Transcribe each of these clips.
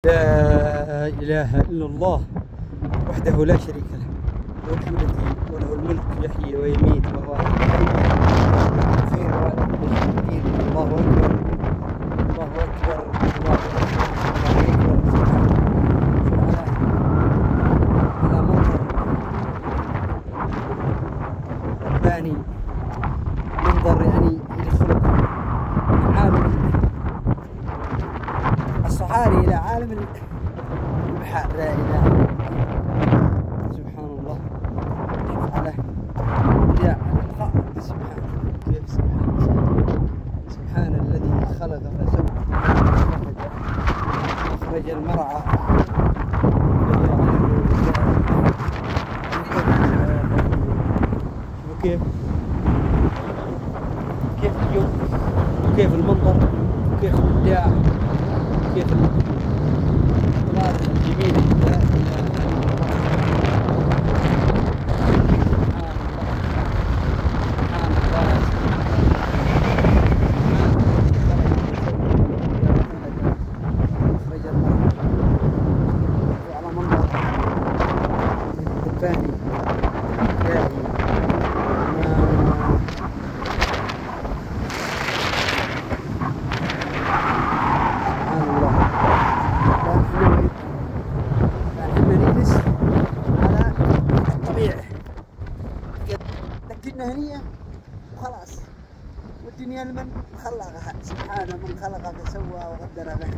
لا إله إلا الله وحده لا شريك له، له الحمد وله الملك يحيي ويميت وهو على كل شيء قدير. الله أكبر الله أكبر الله أكبر على منظر رباني، منظر يعني يدخلك من عالم الصحاري إلى عالم البحار. لا إله إلا الله، سبحان الله. شوف على يا الخالق، سبحان كيف سبحان الذي خلق فسوى أخرج المرعى وكيف اليوم وكيف المنظر وكيف الإبداع كيف الأطلال الجميلة. هنية وخلاص، والدنيا لمن خلقها سبحانه، من خلق فسوى وقدر به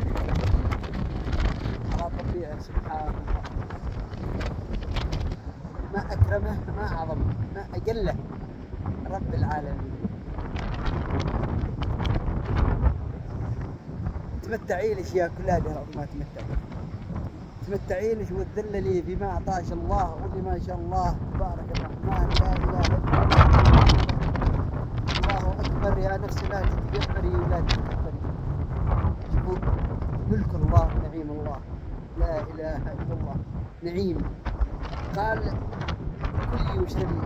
على طبيعه. سبحان الله، ما أكرمه ما أعظمه ما أجله رب العالمين. تمتعي الأشياء كلها ما تمتعي ليش وتذللي بما أعطاش الله واللي ما شاء الله تبارك الرحمن. لا إله إلا الله أكبر. يا نفسي لا تتجبري ولا تتكبري. شوفوا ملك الله نعيم الله، لا إله إلا الله. نعيم قال كلي واشربي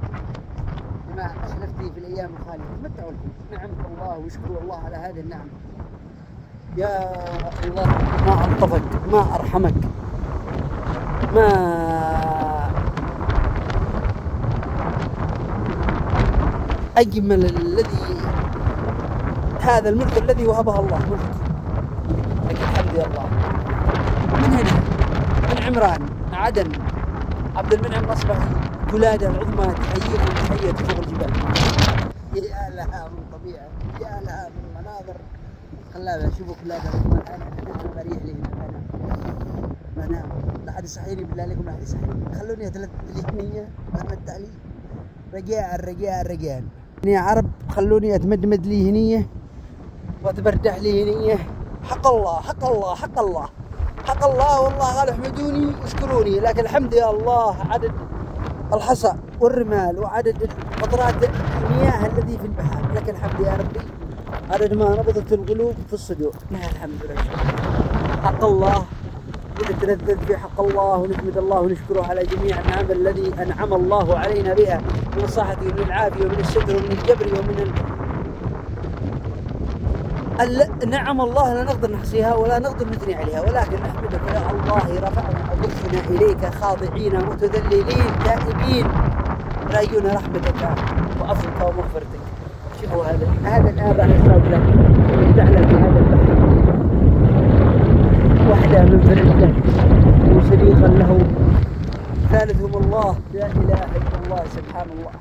بما أسلفتي في الأيام الخالية. تمتعوا لكم نعمة الله واشكروا الله على هذه النعمة. يا الله ما ألطفك ما أرحمك ما أجمل الذي هذا الملك الذي وهبه الله ملك. لك الحمد يا الله. من هنا من عمران عدن عبد المنعم أصبح ولادة العظمى تحييكم تحية فوق الجبال. يا لها من طبيعة، يا لها من مناظر خلابة. شوفوا ولادة العظمى. أنا بريح لي هنا أنا لا حد يصحيني بالله عليكم، لا حد يصحيني. خلوني أتلذذ لي وأتمتع لي رجاء يا عرب. خلوني أتمدمد لي هنية وأتبردح لي هنية. حق الله حق الله حق الله حق الله. والله قال احمدوني واشكروني، لكن الحمد يا الله عدد الحصى والرمال وعدد قطرات المياه الذي في البحر. لك الحمد يا ربي عدد ما نبضت القلوب في الصدور. لها الحمد لله. حق الله ونتلذذ في حق الله ونحمد الله ونشكره على جميع النعم الذي أنعم الله علينا بها، من الصحة ومن العافية ومن الستر ومن الجبر ومن نعم الله لا نقدر نحصيها ولا نقدر نثني عليها، ولكن نحمدك يا الله. رفعنا أضفنا إليك خاضعين متذللين تائبين راجون رحمتك وعفوك ومغفرتك. شوفوا هذا الآن راح يشرب لك ويدعنا في هذا البحر وحده منفرد له وشريكا له ثالثهم الله. لا إله إلا الله. سبحان الله.